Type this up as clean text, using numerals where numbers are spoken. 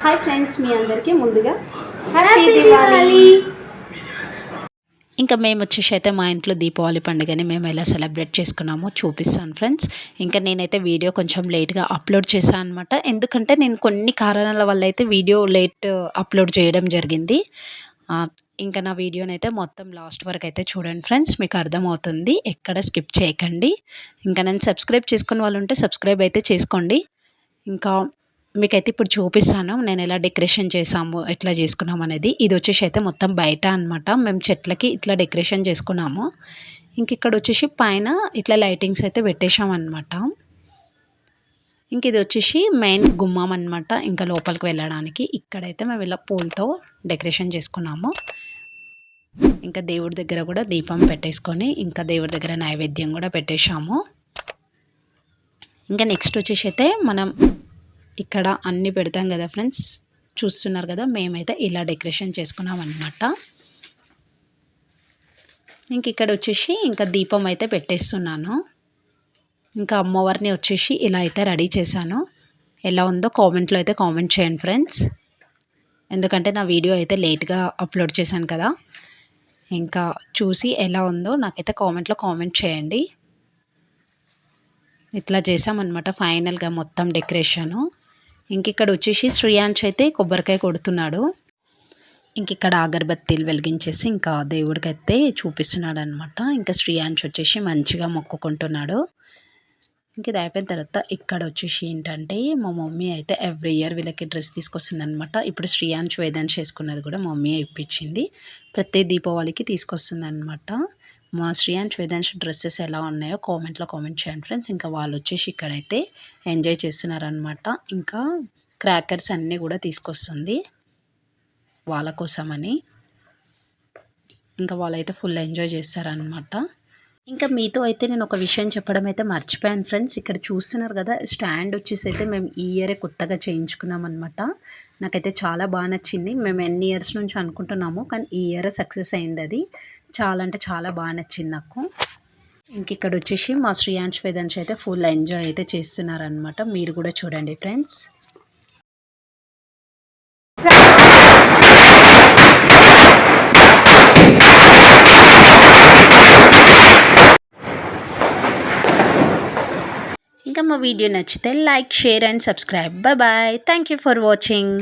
Hi friends, మీ అందరికీ ముందుగా happy Diwali. ఇంకా మేము వచ్చేసి అయితే మా ఇంట్లో దీపావళి పండుగని మేము ఎలా సెలబ్రేట్ చేసుకున్నామో చూపిస్తాను ఫ్రెండ్స్. ఇంకా నేనైతే వీడియో కొంచెం లేట్గా అప్లోడ్ చేశాను అనమాట. ఎందుకంటే నేను కొన్ని కారణాల వల్ల అయితే వీడియో లేట్ అప్లోడ్ చేయడం జరిగింది. ఇంకా నా వీడియోనైతే మొత్తం లాస్ట్ వరకు అయితే చూడండి ఫ్రెండ్స్, మీకు అర్థమవుతుంది, ఎక్కడ స్కిప్ చేయకండి. ఇంకా నన్ను సబ్స్క్రైబ్ చేసుకున్న వాళ్ళు ఉంటే సబ్స్క్రైబ్ అయితే చేసుకోండి. ఇంకా మీకైతే ఇప్పుడు చూపిస్తాను నేను ఎలా డెకరేషన్ చేసాము, ఎట్లా చేసుకున్నాము అనేది. ఇది వచ్చేసి అయితే మొత్తం బయట అనమాట. మేము చెట్లకి ఇట్లా డెకరేషన్ చేసుకున్నాము. ఇంక ఇక్కడ వచ్చేసి పైన ఇట్లా లైటింగ్స్ అయితే పెట్టేశామన్నమాట. ఇంక ఇది వచ్చేసి మెయిన్ గుమ్మం అనమాట. ఇంకా లోపలికి వెళ్ళడానికి ఇక్కడైతే మేము ఇలా పూలతో డెకరేషన్ చేసుకున్నాము. ఇంకా దేవుడి దగ్గర కూడా దీపం పెట్టేసుకొని ఇంకా దేవుడి దగ్గర నైవేద్యం కూడా పెట్టేశాము. ఇంకా నెక్స్ట్ వచ్చేసి అయితే మనం ఇక్కడ అన్నీ పెడతాం కదా ఫ్రెండ్స్, చూస్తున్నారు కదా, మేమైతే ఇలా డెకరేషన్ చేసుకున్నాం అనమాట. ఇంక ఇక్కడ వచ్చేసి ఇంకా దీపం అయితే పెట్టేస్తున్నాను. ఇంకా అమ్మవారిని వచ్చేసి ఇలా అయితే రెడీ చేశాను. ఎలా ఉందో కామెంట్లో అయితే కామెంట్ చేయండి ఫ్రెండ్స్. ఎందుకంటే నా వీడియో అయితే లేట్గా అప్లోడ్ చేశాను కదా, ఇంకా చూసి ఎలా ఉందో నాకైతే కామెంట్లో కామెంట్ చేయండి. ఇట్లా చేసామన్నమాట ఫైనల్గా మొత్తం డెకరేషను. ఇంక ఇక్కడ వచ్చేసి శ్రీయాంష్ అయితే కొబ్బరికాయ కొడుతున్నాడు. ఇంక ఇక్కడ అగరబత్తీలు వెలిగించేసి ఇంకా దేవుడికి అయితే చూపిస్తున్నాడు అనమాట. ఇంకా శ్రీయాంష్ వచ్చేసి మంచిగా మొక్కుకుంటున్నాడు. ఇంక ఇది అయిపోయిన తర్వాత ఇక్కడ వచ్చేసి ఏంటంటే మా మమ్మీ అయితే ఎవ్రీ ఇయర్ వీళ్ళకి డ్రెస్ తీసుకొస్తుంది అనమాట. ఇప్పుడు శ్రీయాంష్ వేదాంశ్ వేసుకున్నది కూడా మమ్మీ ఇప్పించింది. ప్రతి దీపావళికి తీసుకొస్తుంది అనమాట. మా శ్రీయాంష్ వేదాంశ్ డ్రెస్సెస్ ఎలా ఉన్నాయో కామెంట్లో కామెంట్ చేయండి ఫ్రెండ్స్. ఇంకా వాళ్ళు వచ్చేసి ఇక్కడైతే ఎంజాయ్ చేస్తున్నారనమాట. ఇంకా క్రాకర్స్ అన్నీ కూడా తీసుకొస్తుంది వాళ్ళ కోసమని. ఇంకా వాళ్ళైతే ఫుల్ ఎంజాయ్ చేస్తారనమాట. ఇంకా మీతో అయితే నేను ఒక విషయం చెప్పడం అయితే మర్చిపోయాను ఫ్రెండ్స్. ఇక్కడ చూస్తున్నారు కదా, స్టాండ్ వచ్చేసి అయితే మేము ఈ ఇయరే కొత్తగా చేయించుకున్నాం అనమాట. నాకైతే చాలా బాగా నచ్చింది. మేము ఎన్ని ఇయర్స్ నుంచి అనుకుంటున్నాము, కానీ ఈ ఇయర్ సక్సెస్ అయింది. అది చాలా అంటే చాలా బాగా నచ్చింది నాకు. ఇంక ఇక్కడ వచ్చేసి మా శ్రీయాంష్ వేదాంశ్ అయితే ఫుల్ ఎంజాయ్ అయితే చేస్తున్నారనమాట. మీరు కూడా చూడండి ఫ్రెండ్స్. ఇంకా మా వీడియో నచ్చితే like, share and subscribe. Bye bye. Thank you for watching.